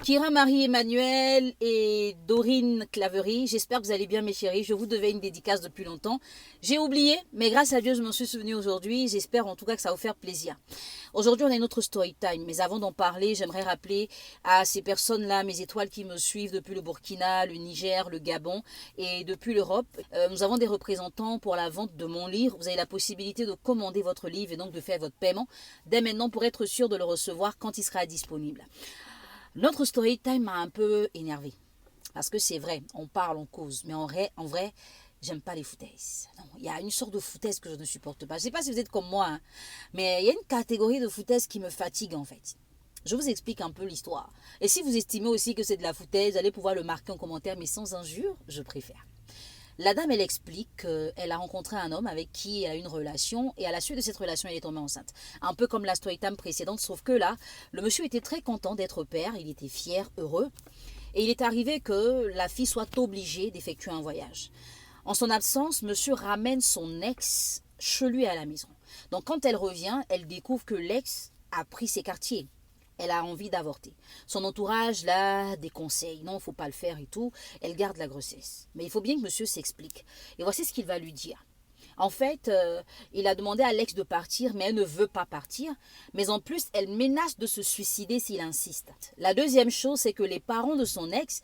Kira Marie-Emmanuel et Dorine Claverie, j'espère que vous allez bien mes chéris, je vous devais une dédicace depuis longtemps. J'ai oublié, mais grâce à Dieu je m'en suis souvenu aujourd'hui, j'espère en tout cas que ça va vous faire plaisir. Aujourd'hui on a une autre story time, mais avant d'en parler, j'aimerais rappeler à ces personnes-là, mes étoiles qui me suivent depuis le Burkina, le Niger, le Gabon et depuis l'Europe. Nous avons des représentants pour la vente de mon livre, vous avez la possibilité de commander votre livre et donc de faire votre paiement dès maintenant pour être sûr de le recevoir quand il sera disponible. Notre story time m'a un peu énervé. Parce que c'est vrai, on parle, on cause. Mais en vrai, j'aime pas les foutaises. Non, il y a une sorte de foutaise que je ne supporte pas. Je ne sais pas si vous êtes comme moi, hein, mais il y a une catégorie de foutaise qui me fatigue en fait. Je vous explique un peu l'histoire. Et si vous estimez aussi que c'est de la foutaise, allez pouvoir le marquer en commentaire, mais sans injure, je préfère. La dame, elle explique qu'elle a rencontré un homme avec qui elle a une relation et à la suite de cette relation, elle est tombée enceinte. Un peu comme la story time précédente, sauf que là, le monsieur était très content d'être père, il était fier, heureux. Et il est arrivé que la fille soit obligée d'effectuer un voyage. En son absence, monsieur ramène son ex chez lui à la maison. Donc quand elle revient, elle découvre que l'ex a pris ses quartiers. Elle a envie d'avorter. Son entourage la déconseille. Non, il ne faut pas le faire et tout. Elle garde la grossesse. Mais il faut bien que monsieur s'explique. Et voici ce qu'il va lui dire. En fait, il a demandé à l'ex de partir, mais elle ne veut pas partir. Mais en plus, elle menace de se suicider s'il insiste. La deuxième chose, c'est que les parents de son ex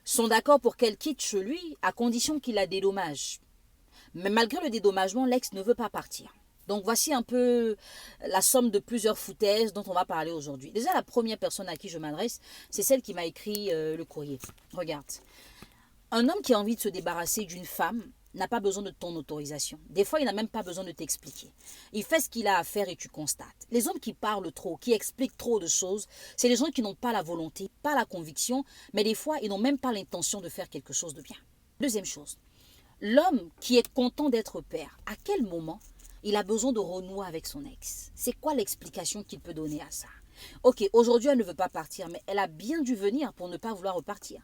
sont d'accord pour qu'elle quitte chez lui à condition qu'il la dédommage. Mais malgré le dédommagement, l'ex ne veut pas partir. Donc voici un peu la somme de plusieurs foutaises dont on va parler aujourd'hui. Déjà, la première personne à qui je m'adresse, c'est celle qui m'a écrit le courrier. Regarde. Un homme qui a envie de se débarrasser d'une femme n'a pas besoin de ton autorisation. Des fois, il n'a même pas besoin de t'expliquer. Il fait ce qu'il a à faire et tu constates. Les hommes qui parlent trop, qui expliquent trop de choses, c'est les gens qui n'ont pas la volonté, pas la conviction, mais des fois, ils n'ont même pas l'intention de faire quelque chose de bien. Deuxième chose, l'homme qui est content d'être père, à quel moment il a besoin de renouer avec son ex? C'est quoi l'explication qu'il peut donner à ça? Ok, aujourd'hui elle ne veut pas partir, mais elle a bien dû venir pour ne pas vouloir repartir.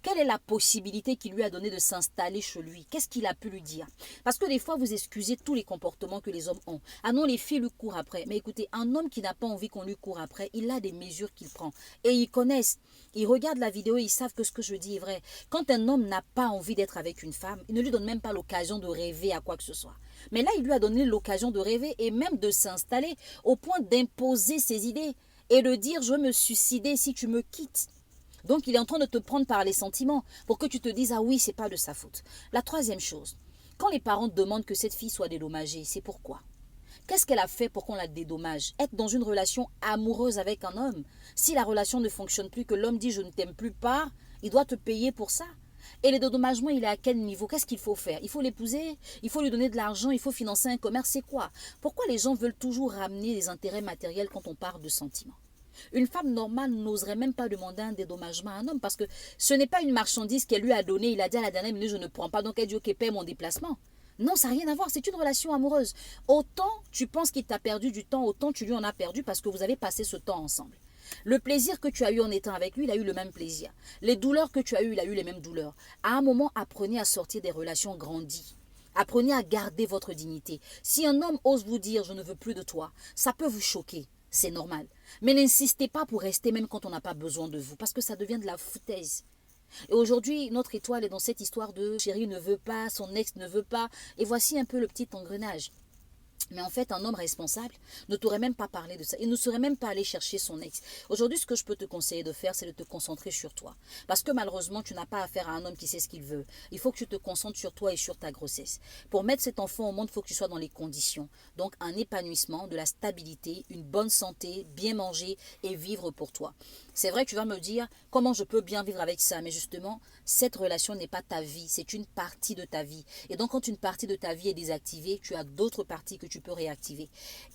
Quelle est la possibilité qu'il lui a donné de s'installer chez lui? Qu'est-ce qu'il a pu lui dire? Parce que des fois, vous excusez tous les comportements que les hommes ont. Ah non, les filles lui courent après. Mais écoutez, un homme qui n'a pas envie qu'on lui court après, il a des mesures qu'il prend. Et ils connaissent. Ils regardent la vidéo et ils savent que ce que je dis est vrai. Quand un homme n'a pas envie d'être avec une femme, il ne lui donne même pas l'occasion de rêver à quoi que ce soit. Mais là, il lui a donné l'occasion de rêver et même de s'installer au point d'imposer ses idées et de dire « je veux me suicider si tu me quittes ». Donc, il est en train de te prendre par les sentiments pour que tu te dises « ah oui, c'est pas de sa faute ». La troisième chose, quand les parents demandent que cette fille soit dédommagée, c'est pourquoi? Qu'est-ce qu'elle a fait pour qu'on la dédommage? Être dans une relation amoureuse avec un homme. Si la relation ne fonctionne plus, que l'homme dit « je ne t'aime plus pas », il doit te payer pour ça. Et le dédommagement, il est à quel niveau? Qu'est-ce qu'il faut faire? Il faut l'épouser? Il faut lui donner de l'argent? Il faut financer un commerce? C'est quoi? Pourquoi les gens veulent toujours ramener les intérêts matériels quand on parle de sentiments? Une femme normale n'oserait même pas demander un dédommagement à un homme parce que ce n'est pas une marchandise qu'elle lui a donnée. Il a dit à la dernière minute, je ne prends pas. Donc elle dit, ok, paie mon déplacement. Non, ça n'a rien à voir. C'est une relation amoureuse. Autant tu penses qu'il t'a perdu du temps, autant tu lui en as perdu parce que vous avez passé ce temps ensemble. Le plaisir que tu as eu en étant avec lui, il a eu le même plaisir. Les douleurs que tu as eues, il a eu les mêmes douleurs. À un moment, apprenez à sortir des relations grandies. Apprenez à garder votre dignité. Si un homme ose vous dire, je ne veux plus de toi, ça peut vous choquer. C'est normal. Mais n'insistez pas pour rester même quand on n'a pas besoin de vous, parce que ça devient de la foutaise. Et aujourd'hui, notre étoile est dans cette histoire de chérie ne veut pas, son ex ne veut pas, et voici un peu le petit engrenage. Mais en fait, un homme responsable ne t'aurait même pas parlé de ça. Il ne serait même pas allé chercher son ex. Aujourd'hui, ce que je peux te conseiller de faire, c'est de te concentrer sur toi. Parce que malheureusement, tu n'as pas affaire à un homme qui sait ce qu'il veut. Il faut que tu te concentres sur toi et sur ta grossesse. Pour mettre cet enfant au monde, il faut que tu sois dans les conditions. Donc, un épanouissement, de la stabilité, une bonne santé, bien manger et vivre pour toi. C'est vrai que tu vas me dire, comment je peux bien vivre avec ça? Mais justement, cette relation n'est pas ta vie. C'est une partie de ta vie. Et donc, quand une partie de ta vie est désactivée, tu as d'autres parties que tu peux réactiver.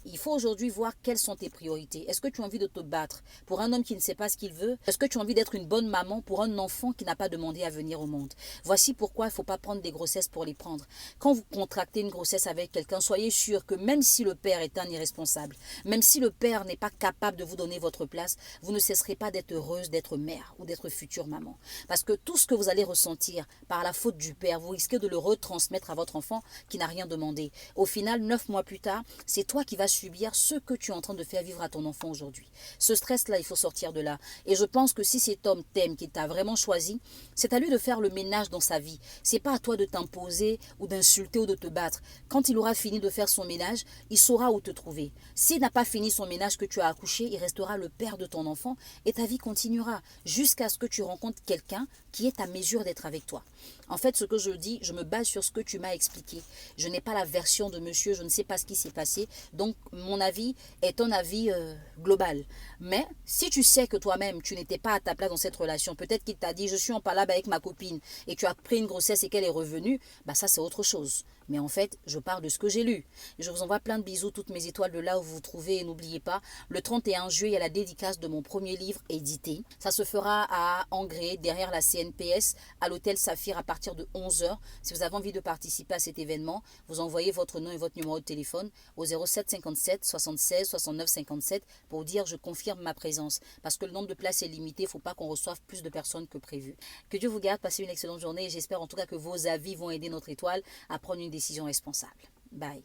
Il faut aujourd'hui voir quelles sont tes priorités. Est-ce que tu as envie de te battre pour un homme qui ne sait pas ce qu'il veut? Est-ce que tu as envie d'être une bonne maman pour un enfant qui n'a pas demandé à venir au monde? Voici pourquoi il ne faut pas prendre des grossesses pour les prendre. Quand vous contractez une grossesse avec quelqu'un, soyez sûr que même si le père est un irresponsable, même si le père n'est pas capable de vous donner votre place, vous ne cesserez pas d'être heureuse d'être mère ou d'être future maman. Parce que tout ce que vous allez ressentir par la faute du père, vous risquez de le retransmettre à votre enfant qui n'a rien demandé. Au final, 9 mois plus plus tard, c'est toi qui vas subir ce que tu es en train de faire vivre à ton enfant aujourd'hui. Ce stress-là, il faut sortir de là. Et je pense que si cet homme t'aime, qui t'a vraiment choisi, c'est à lui de faire le ménage dans sa vie. C'est pas à toi de t'imposer ou d'insulter ou de te battre. Quand il aura fini de faire son ménage, il saura où te trouver. S'il n'a pas fini son ménage que tu as accouché, il restera le père de ton enfant et ta vie continuera jusqu'à ce que tu rencontres quelqu'un qui est à mesure d'être avec toi. En fait, ce que je dis, je me base sur ce que tu m'as expliqué. Je n'ai pas la version de monsieur, je ne sais pas ce qui s'est passé. Donc, mon avis est un avis global. Mais si tu sais que toi-même, tu n'étais pas à ta place dans cette relation, peut-être qu'il t'a dit, je suis en palabre avec ma copine et tu as pris une grossesse et qu'elle est revenue, bah ça c'est autre chose. Mais en fait, je parle de ce que j'ai lu. Je vous envoie plein de bisous, toutes mes étoiles de là où vous vous trouvez. Et n'oubliez pas, le 31 juillet, il y a la dédicace de mon premier livre édité. Ça se fera à Angré, derrière la CNPS, à l'hôtel Saphir à partir de 11 h. Si vous avez envie de participer à cet événement, vous envoyez votre nom et votre numéro de téléphone au 07 57 76 69 57 pour dire je confirme ma présence. Parce que le nombre de places est limité, il ne faut pas qu'on reçoive plus de personnes que prévu. Que Dieu vous garde, passez une excellente journée et j'espère en tout cas que vos avis vont aider notre étoile à prendre une décision responsable. Bye.